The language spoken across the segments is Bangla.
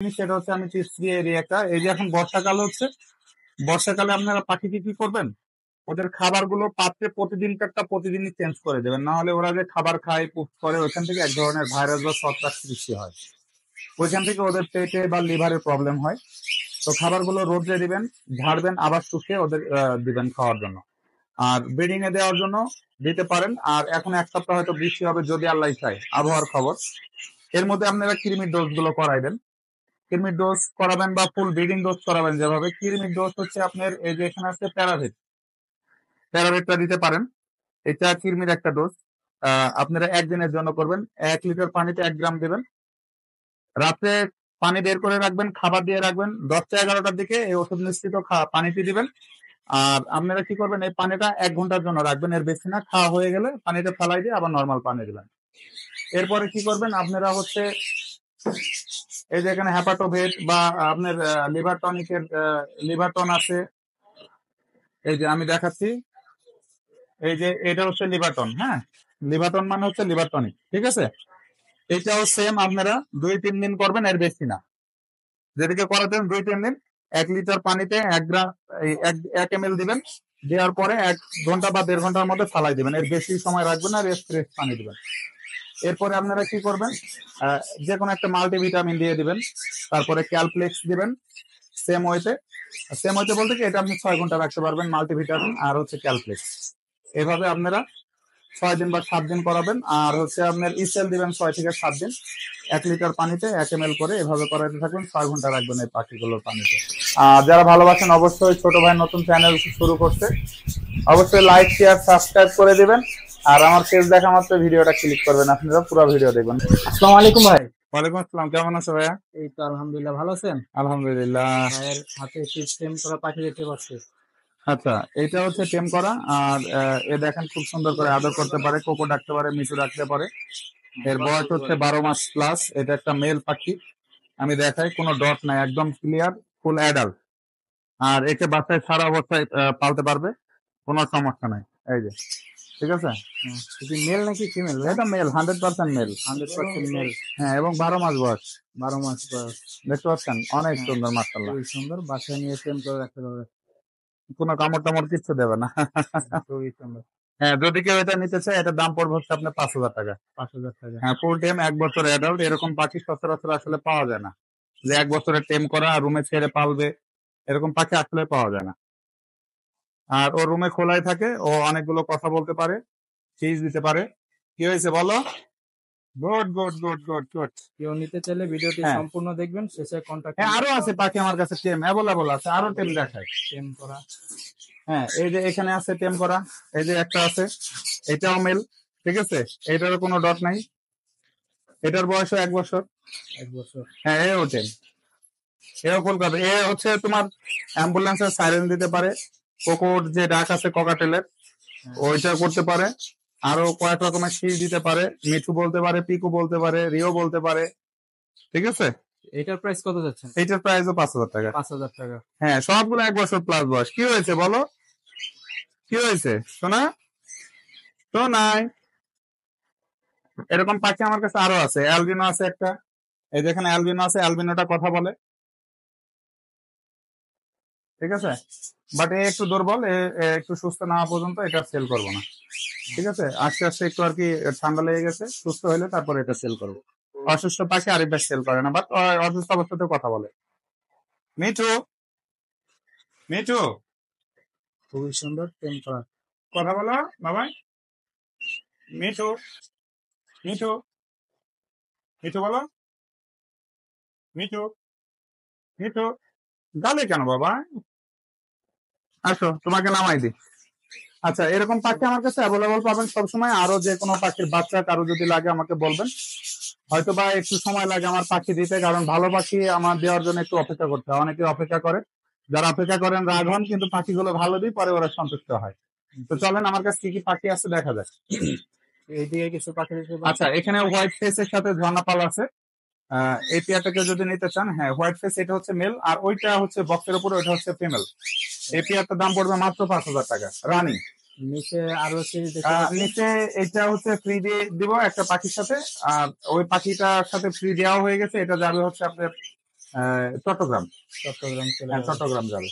সেটা হচ্ছে আমি টিপস দিয়ে এরিয়াটা এই যে এখন বর্ষাকাল হচ্ছে, বর্ষাকালে আপনারা পাখিকে কি করবেন, ওদের খাবারগুলো পাত্রে প্রতিদিনই চেঞ্জ করে দেবেন, না হলে ওরা যে খাবার খায় পুপ করে ওইখান থেকে এক ধরনের ভাইরাস বা ছত্রাক সৃষ্টি হয়, ওইখান থেকে ওদের পেটে বা লিভারের প্রবলেম হয়। তো খাবারগুলো রোদে দিবেন, ঝাড়বেন, আবার শুকিয়ে ওদের দিবেন খাওয়ার জন্য। আর ব্রিডিং এ দেওয়ার জন্য দিতে পারেন। আর এখন এক সপ্তাহ হয়তো বৃষ্টি হবে যদি আল্লাহ চায়, আবহাওয়ার খবর। এর মধ্যে আপনারা কৃমির ডোজ গুলো করাইবেন, কৃমির ডোজ করাবেন বা ফুল ব্রিডিং ডোজ করাবেন। যেভাবে কৃমির ডোজ হচ্ছে আপনার এই যে এখানে আছে প্যারাভিট, প্যারাভিটটা দিতে পারেন। এটা কৃমির একটা ডোজ। আপনারা একদিনের জন্য করবেন, 1 লিটার পানিতে 1 গ্রাম দেবেন, রাত্রে পানি বের করে রাখবেন, খাবার দিয়ে রাখবেন, 10টা-11টার দিকে এই ওষুধ মিশ্রিত পানিটি দিবেন। আর আপনারা কি করবেন, এই পানিটা 1 ঘন্টার জন্য রাখবেন, এর বেশি না। খাওয়া হয়ে গেলে পানিটা ফেলাই দিয়ে আবার নর্মাল পানি দিবেন। এরপরে কি করবেন, আপনারা হচ্ছে এই যে এখানে হ্যাপাটোভেট বা আপনার লিভার টনিকের লিভার টন আছে, এই যে আমি দেখাচ্ছি, এই যে এটা হচ্ছে লিভারটন। হ্যাঁ, লিভারটন মানে হচ্ছে লিভার টনিক, ঠিক আছে। এটাও সেম আপনারা 2-3 দিন করবেন, এর বেশি না। যেদিকে করাতেন 2-3 দিন, 1 লিটার পানিতে 1 গ্রাম 1 ml দিবেন, দেওয়ার পরে 1 ঘন্টা বা 1.5 ঘন্টার মধ্যে ফালাই দিবেন, এর বেশি সময় রাখবেন না, ফ্রেশ পানি দিবেন। এরপরে আপনারা কি করবেন, যে কোনো একটা মাল্টিভিটামিন দিয়ে দিবেন, তারপরে ক্যালপ্লেক্স দিবেন। সেম ওয়েতে বলতে কি, এটা আপনি 6 ঘন্টা রাখতে পারবেন, মাল্টিভিটামিন আর হচ্ছে ক্যালপ্লেক্স। এভাবে আপনারা 6 দিন বা 7 দিন করাবেন। আর হচ্ছে আপনার ইসেল দিবেন 6 থেকে 7 দিন, 1 লিটার পানিতে 1 ml করে, এভাবে করাতে থাকবেন, 6 ঘন্টা রাখবেন এই পাখিগুলোর পানিতে। আর যারা ভালোবাসেন অবশ্যই, ছোট ভাই নতুন চ্যানেল শুরু করছে, অবশ্যই লাইক শেয়ার সাবস্ক্রাইব করে দিবেন। আর আমার পেজ দেখা মাত্র ভিডিওটা ক্লিক করবেন, আপনারা পুরো ভিডিও দেখবেন। আসসালামু আলাইকুম ভাই। ওয়ালাইকুম আসসালাম, কেমন আছো ভাইয়া? এই তো আলহামদুলিল্লাহ, ভালো আছেন? আলহামদুলিল্লাহ। ভাইয়ের হাতে একটি ফ্রেম করা পাখি দেখতে পাচ্ছি। আচ্ছা, এটা হচ্ছে টেম করা। আর এ দেখেন খুব সুন্দর করে আদর করতে পারে, কোকো ডাকতে পারে, মিঠু ডাকতে পারে। এর বয়স হচ্ছে 12 মাস প্লাস। এটা একটা মেল পাখি, আমি দেখাই, কোনো ডট নাই, একদম ক্লিয়ার, ফুল অ্যাডাল্ট। আর একে বাচ্চায় সারা অবস্থায় পালতে পারবে, কোনো সমস্যা নাই। এই যে, ঠিক আছে। মেল নাকি ফিমেল? এটা মেল, 100% মেল। 100% মেল। হ্যাঁ, এবং 12 মাস বয়স। 12 মাস বয়স। দেখতে পাচ্ছেন, অনেক সুন্দর মাশাআল্লাহ। খুবই সুন্দর, বাসায় নিয়ে ফ্রেম করে রাখতে পারবে। কোনো কামড় টামড় কিচ্ছু দেবে না। খুবই সুন্দর। হ্যাঁ, যদি কেউ এটা নিতে চায়, এটা দাম পড়বে হচ্ছে আপনার 5,000 টাকা। 5,000 টাকা। হ্যাঁ, ফুল টেম, 1 বছর অ্যাডাল্ট। এরকম পাখি সচরাচর আসলে পাওয়া যায় না, যে 1 বছরের টেম করা রুমে ছেড়ে পালবে, এরকম পাখি আসলে পাওয়া যায় না। আর ও রুমে খোলাই থাকে, ও অনেকগুলো কথা বলতে পারে, চিজ দিতে পারে। কি হয়েছে বলো? Good good good good good. কেউ নিতে চাইলে ভিডিওটি হ্যাঁ সম্পূর্ণ দেখবেন, শেষে কন্টাক্ট। হ্যাঁ, আরো আছে পাখি আমার কাছে, টেম অ্যাভেলেবল আছে, আরো টেম দেখায়। ফ্রেম করা। হ্যাঁ, এই যে এখানে আছে টেম করা, এই যে একটা আছে, এটাও মেল, ঠিক আছে। এটারও কোনো ডট নাই, এটার বয়সও 1 বছর। 1 বছর। হ্যাঁ, এও টেম, এও ফুল করবে। এ হচ্ছে তোমার অ্যাম্বুলেন্সের সাইরেন দিতে পারে, কোকোর যে ডাক আছে ককাটেলের, ওইটা করতে পারে। আরো কয়েক রকমের শীষ দিতে পারে, মিঠু বলতে পারে, পিকু বলতে পারে, রিও বলতে পারে, ঠিক আছে। এটার প্রাইস কত যাচ্ছেন? এইটার প্রাইসও 5,000 টাকা। 5,000 টাকা। হ্যাঁ, সবগুলো 1 বছর প্লাস বয়স। কি হয়েছে বলো, কি হয়েছে শোনা? তো নাই, এরকম পাখি আমার কাছে আরো আছে। অ্যালবিনো আছে একটা, এই যেখানে অ্যালবিনো আছে, অ্যালবিনোটা কথা বলে, ঠিক আছে। বাট এ একটু দুর্বল, এ একটু সুস্থ না হওয়া পর্যন্ত এটা সেল করবো না, ঠিক আছে। আস্তে আস্তে একটু আর কি ঠান্ডা লেগে গেছে, সুস্থ হলে তারপরে এটা সেল করবো। অসুস্থ পাখি আরেকবার সেল করে না, বাট অসুস্থ অবস্থাতেও কথা বলে। মিঠু, মিঠু, খুবই সুন্দর ফ্রেম করা। কথা বলো বাবা। মিঠু, মিঠু, মিঠু বলো, মিঠু, মিঠু। গালে কেন বাবা? আসো, তোমাকে নামাই দি। আচ্ছা, এরকম পাখি আমার কাছে অ্যাভেলেবল পাবেন সবসময়। আরো যে কোনো পাখির বাচ্চা কারো যদি লাগে আমাকে বলবেন, হয়তো বা একটু সময় লাগে আমার পাখি দিতে, কারণ ভালো পাখি আমার দেওয়ার জন্য একটু অপেক্ষা করতে হয়। অনেকে অপেক্ষা করে, যারা অপেক্ষা করেন রাগ হন, কিন্তু পাখিগুলো ভালো দিই, পরে ওরা সন্তুষ্ট হয়। তো চলেন, আমার কাছে কি কি পাখি আছে দেখা যায়। এইদিকে কিছু পাখি দেখতে আচ্ছা, এখানে হোয়াইট ফেসের সাথে ঝর্ণাপাল আছে। এই পেয়ারটাকে যদি নিতে চান, হ্যাঁ, হোয়াইট ফেস এটা হচ্ছে মেল, আর ওইটা হচ্ছে বক্সের উপরে, ওইটা হচ্ছে ফিমেল। এই পেয়ারটার দাম পড়বে মাত্র 5,000 টাকা, রানি। নিচে আরো নিচে এটা হচ্ছে ফ্রি দিয়ে দিব একটা পাখির সাথে, আর ওই পাখিটার সাথে ফ্রি দেওয়া হয়ে গেছে। এটা যাবে হচ্ছে আপনার চট্টগ্রাম। চট্টগ্রাম চলে হ্যাঁ, যাবে। চট্টগ্রাম যাবে।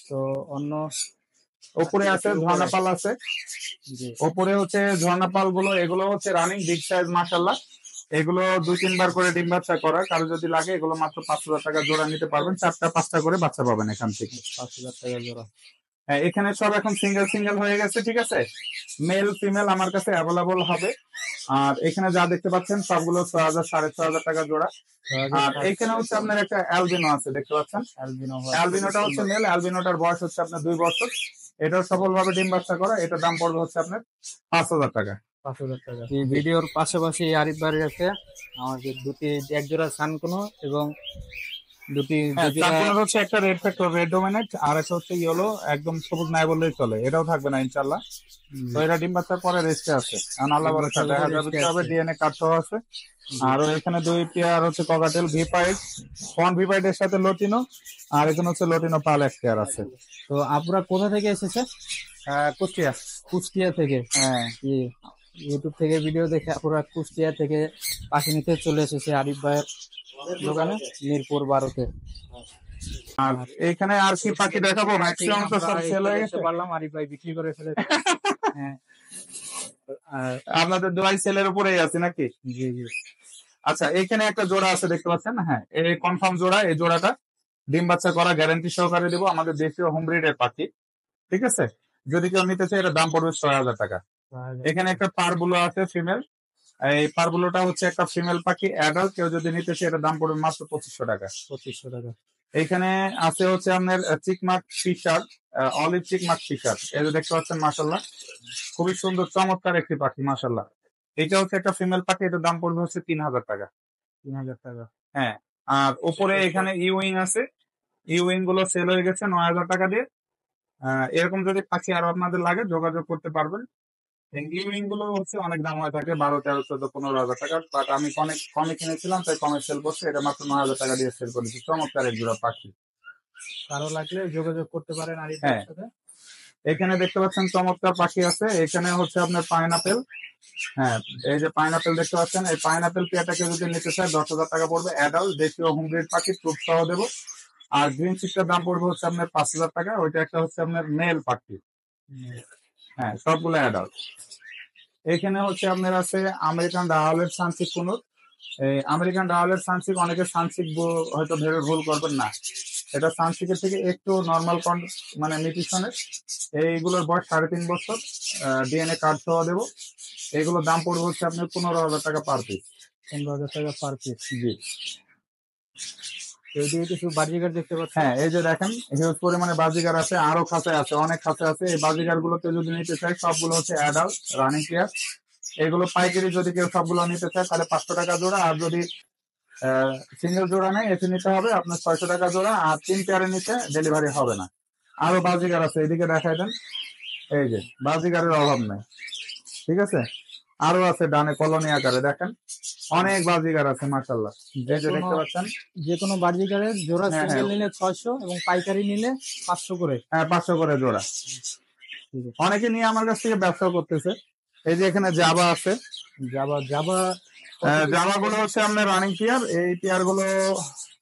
তো অন্য উপরে আছে ঝর্ণাপাল আছে, জি ওপরে হচ্ছে ঝর্ণাপাল গুলো, এগুলো হচ্ছে রানিং বিগ সাইজ মাশাআল্লাহ। এগুলো 2-3 বার করে ডিম বাচ্চা করা, কারো যদি লাগে এগুলো মাত্র 5,000 টাকা জোড়া নিতে পারবেন, 4টা-5টা করে বাচ্চা পাবেন এখান থেকে। 5,000 টাকা জোড়া। হ্যাঁ, এখানে সব এখন সিঙ্গেল সিঙ্গেল হয়ে গেছে, ঠিক আছে। মেল ফিমেল আমার কাছে অ্যাভেলেবল হবে। আর এখানে যা দেখতে পাচ্ছেন সবগুলো 6,000 6,500 টাকা জোড়া। আর এখানে হচ্ছে আপনার একটা অ্যালবিনো আছে, দেখতে পাচ্ছেন। অ্যালবিনো অ্যালবিনোটা হচ্ছে মেল, অ্যালবিনোটার বয়স হচ্ছে আপনার 2 বছর। এটাও সফলভাবে ডিম বাচ্চা করা, এটার দাম পড়বে হচ্ছে আপনার 5,000 টাকা। 5,000 টাকা। এই ভিডিওর পাশাপাশি আরিফ ভাইয়ের কাছে আমাদের এক জোড়া সানকোনো এবং দুটি হ্যাঁ, জোড়া চারকোনার হচ্ছে একটা রেড ফ্যাক্টর, রেড ডোমিনেট, আর একটা হচ্ছে ইয়েলো, একদম সবুজ নাই বললেই চলে, এটাও থাকবে না ইনশাল্লাহ। তো এটা ডিম বাচ্চার পরে রেস্টে আছে, কারণ আল্লাহ ডিম ভরসা, বাচ্চার পরে দেখা যাবে রেস্টে কি হবে, আছে। ডিএনএ কার্ড সহ আছে। আর এখানে 2 পেয়ার হচ্ছে ককাটেল ভিপাইড, ফন ভিপাইড এর সাথে লটিনো, আর এখানে হচ্ছে লটিনো পাল এক পেয়ার আছে। তো আপুরা কোথা থেকে এসেছে? কুষ্টিয়া। কুষ্টিয়া থেকে। হ্যাঁ, ইউটিউব থেকে ভিডিও দেখে আপুরা কুষ্টিয়া থেকে পাখি নিতে চলে এসেছে আরিফ ভাইয়ের দোকানে মিরপুর 12-তে। আর এখানে আর কি পাখি দেখাবো, ম্যাক্সিমাম তো সব সেল হয়ে গেছে। পারলাম আরিফ ভাই বিক্রি করে ফেলেছে। হ্যাঁ, আর আপনাদের দোয়াই সেলের উপরেই আছে নাকি? জি জি আচ্ছা, এখানে একটা জোড়া আছে, দেখতে পাচ্ছেন। হ্যাঁ, এই কনফার্ম জোড়া, এই জোড়াটা ডিম বাচ্চা করা গ্যারান্টি সহকারে দেবো, আমাদের দেশীয় হোম ব্রিডের পাখি, ঠিক আছে। যদি কেউ নিতে চায় এটার দাম পড়বে 6,000 টাকা। এখানে একটা পারবুলো আছে ফিমেল, এই পারবুলোটা হচ্ছে একটা ফিমেল পাখি অ্যাডাল্ট, কেউ যদি নিতে চায় এটার দাম পড়বে মাত্র 2,500 টাকা। 2,500 টাকা। এখানে আছে হচ্ছে আপনার চিকমাক ফিশার, অলিভ চিকমাক ফিশার, এই যে দেখতে পাচ্ছেন মাশাল্লাহ, খুবই সুন্দর চমৎকার একটি পাখি মাশাল্লাহ। এটা হচ্ছে একটা ফিমেল পাখি, এটার দাম পড়বে হচ্ছে 3,000 টাকা। 3,000 টাকা। হ্যাঁ, আর উপরে এখানে ইউইং আছে, ইউইং গুলো সেল হয়ে গেছে 9,000 টাকা দিয়ে। এরকম যদি পাখি আরো আপনাদের লাগে যোগাযোগ করতে পারবেন। ইউইং গুলো হচ্ছে অনেক দাম হয়ে থাকে, 12, 13, 14, 15,000 টাকা, বাট আমি অনেক কমে কিনেছিলাম তাই কমে সেল করছে, এটা মাত্র 9,000 টাকা দিয়ে সেল করেছি। চমৎকার এক জোড়া পাখি, কারো লাগলে যোগাযোগ করতে পারেন আরিফ হ্যাঁ। ভাইয়ের সাথে। এখানে দেখতে পাচ্ছেন চমৎকার পাখি আছে, এখানে হচ্ছে আপনার পাইনাপেল। হ্যাঁ, এই যে পাইনাপেল দেখতে পাচ্ছেন, এই পাইনাপেল পেয়ারটাকে যদি নিতে চায় 10,000 টাকা পড়বে, অ্যাডাল্ট দেশীয় হোম ব্রিড পাখি, প্রুফ সহ দেবো। আর গ্রিন চিকটার দাম পড়বে হচ্ছে আপনার 5,000 টাকা, ওইটা একটা হচ্ছে আপনার মেল পাখি। হ্যাঁ, সবগুলো অ্যাডাল্ট। এখানে হচ্ছে আপনার আছে আমেরিকান ডায়ালের সানসিক কুনুর। এই আমেরিকান ডায়ালের সানসিক, অনেকে সানসিক হয়তো ভেবে ভুল করবেন না, এটা সানসিকের থেকে একটু নর্মাল মানে নিউট্রিশনের। এইগুলোর বয়স 3.5 বছর, ডিএনএ কার্ড সহ দেবো। এগুলোর দাম পড়বে হচ্ছে আপনার 15,000 টাকা পার পিস। 15,000 টাকা পার পিস। জি। এইদিকে কিছু বাজিগার দেখতে পাচ্ছেন। হ্যাঁ, এই যে দেখেন হিউজ পরিমাণে বাজিগার আছে, আরো খাঁচে আছে, অনেক খাঁচে আছে। এই বাজিগার গুলোকে যদি নিতে চাই সবগুলো হচ্ছে অ্যাডাল্ট রানিং পেয়ার। এগুলো পাইকারি যদি কেউ সবগুলো নিতে চায় তাহলে 500 টাকা জোড়া, আর যদি সিঙ্গেল জোড়া নেয় এতে নিতে হবে আপনার 600 টাকা জোড়া, আর 3 পেয়ারে নিতে ডেলিভারি হবে না। আরো বাজিগার আছে, এদিকে দেখাই দেন। এই যে বাজিগারের অভাব নাই, ঠিক আছে। আরো আছে ডানে কলোনি আকারে, দেখেন অনেক বাজিগার আছে মাশাল্লাহ, এই যে দেখতে পাচ্ছেন। যে কোনো বাজিগারের জোড়া হ্যাঁ, সিঙ্গেল হ্যাঁ। নিলে 600 এবং পাইকারি নিলে 500 করে। হ্যাঁ, 500 করে জোড়া। অনেকে নিয়ে আমার কাছ থেকে ব্যবসা করতেছে। এই যে এখানে জাবা আছে, জাবা জাবা জামা গুলো হচ্ছে আপনার রানিং পেয়ার, এই পেয়ার গুলো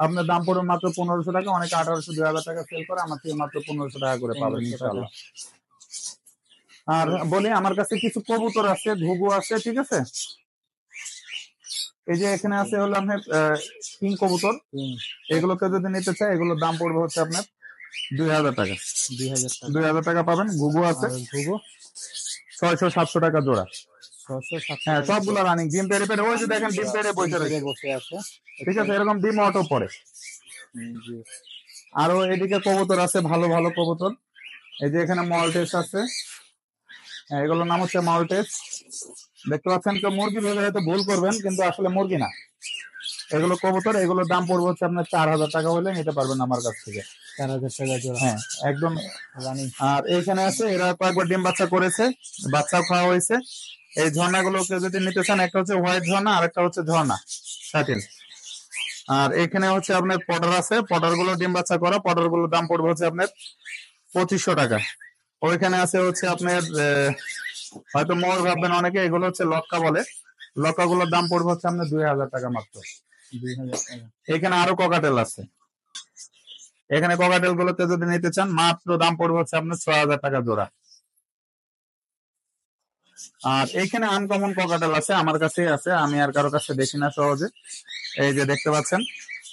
আপনার দাম পড়বে মাত্র 1,500 টাকা, অনেকে 1,800 2,000 টাকা সেল করে, আমার থেকে মাত্র 1,500 টাকা করে পাবেন 1500 টাকা। ইনশাআল্লাহ। আর বলি আমার কাছে কিছু কবুতর আছে, ঘুঘু আছে, ঠিক আছে। এই যে এখানে আছে হলো আপনার কিং কবুতর, এগুলোকে যদি নিতে চায় এগুলোর দাম পড়বে হচ্ছে আপনার 2,000 টাকা। 2,000 টাকা। 2,000 টাকা পাবেন। ঘুঘু আছে আর ঘুঘু 600-700 টাকা জোড়া। 600-700 হ্যাঁ, টাকা। সবগুলো রানিং, ডিম পেড়ে পেড়ে, ওই যে দেখেন ডিম পেড়ে বসে রয়েছে, বসে আছে। ঠিক আছে। এরকম ডিম অটো পড়ে। জি। আরো এদিকে কবুতর আছে, ভালো ভালো কবুতর। এই যে এখানে মলটেস আছে, হ্যাঁ, এগুলোর নাম হচ্ছে মলটেস। দেখতে পাচ্ছেন, কেউ মুরগি ভেবে হয়তো ভুল করবেন, কিন্তু আসলে মুরগি না, এগুলো কবুতর। এগুলোর দাম পড়বে হচ্ছে আপনার 4,000 টাকা হলে নিতে পারবেন আমার কাছ থেকে। 4,000 টাকা জোড়া। হ্যাঁ, একদম রানিং। আর এইখানে আছে, এরা কয়েকবার ডিম বাচ্চা করেছে, বাচ্চাও খাওয়া হয়েছে। এই ঝর্ণাগুলো কেউ যদি নিতে চান, একটা হচ্ছে হোয়াইট ঝর্ণা আর একটা হচ্ছে ঝর্ণা শাটিল। আর এখানে হচ্ছে আপনার পটার আছে, পটার গুলো ডিম বাচ্চা করা, পটার গুলোর দাম পড়বে হচ্ছে আপনার 2,500 টাকা। ওইখানে আছে হচ্ছে আপনার হয়তো মোর ভাববেন অনেকে, এগুলো হচ্ছে লক্কা বলে, লক্কা গুলোর দাম পড়বে হচ্ছে আপনার 2,000 টাকা মাত্র। 2000 টাকা। এখানে আরো ককাটেল আছে। এখানে ককাটেল গুলোতে যদি নিতে চান মাত্র দাম পড়বে হচ্ছে আপনার 6000 টাকা জোড়া। আর এখানে আনকমন ককাটেল আছে, আমার কাছেই আছে, আমি আর কারো কাছে দেখি না সহজে। এই যে দেখতে পাচ্ছেন,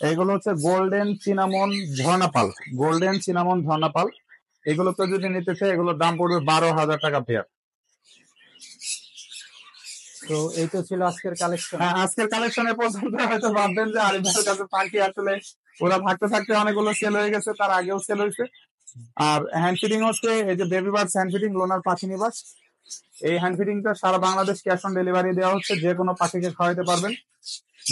এইগুলো হচ্ছে গোল্ডেন চিনামন ঝর্ণাপাল। গোল্ডেন চিনামন ঝর্ণাপাল এগুলো তো যদি নিতে চাই এগুলোর দাম পড়বে 12,000 টাকা পেয়ার। তো এই তো ছিল আজকের কালেকশন। হ্যাঁ, আজকের কালেকশনে পর্যন্ত হয়তো ভাববেন যে আরিফ ভাইয়ের কাছে পাখি আসলে ওরা থাকতে থাকতে অনেকগুলো সেল হয়ে গেছে, তার আগেও সেল হয়েছে। আর হ্যান্ড ফিডিং হচ্ছে এই যে বেবি বার্ডস হ্যান্ড ফিডিং, লোনার পাখি নিবাস, এই হ্যান্ড ফিডিংটা সারা বাংলাদেশ ক্যাশ অন ডেলিভারি দেওয়া হচ্ছে, যে কোনো পাখিকে খাওয়াতে পারবেন।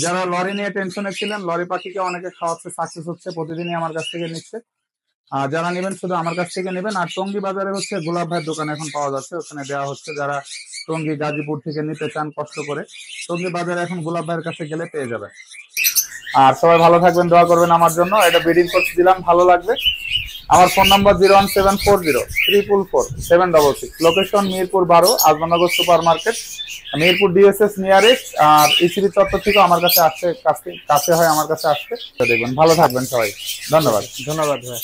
যারা লরি নিয়ে টেনশনে ছিলেন, লরি পাখিকে অনেকে খাওয়াচ্ছে, সাকসেস হচ্ছে, প্রতিদিনই আমার কাছ থেকে নিচ্ছে। আর যারা নেবেন শুধু আমার কাছ থেকে নেবেন। আর টঙ্গী বাজারে হচ্ছে গোলাপ ভাইয়ের দোকান এখন পাওয়া যাচ্ছে, ওখানে দেওয়া হচ্ছে। যারা টঙ্গী গাজীপুর থেকে নিতে চান কষ্ট করে, টঙ্গী বাজারে এখন গোলাপ ভাইয়ের কাছে গেলে পেয়ে যাবে। আর সবাই ভালো থাকবেন, দোয়া করবেন আমার জন্য। এটা ব্রিডিং কোর্স দিলাম, ভালো লাগবে। আমার phone number 01740 344 766, location Mirpur 12 Azamnagar super market, Mirpur DSS nearest. আর ইসিবি চত্বর থেকে আমার কাছে আসতে কাছে হয়, আমার কাছে আসতে দেখবেন। ভালো থাকবেন সবাই, ধন্যবাদ। ধন্যবাদ ভাই।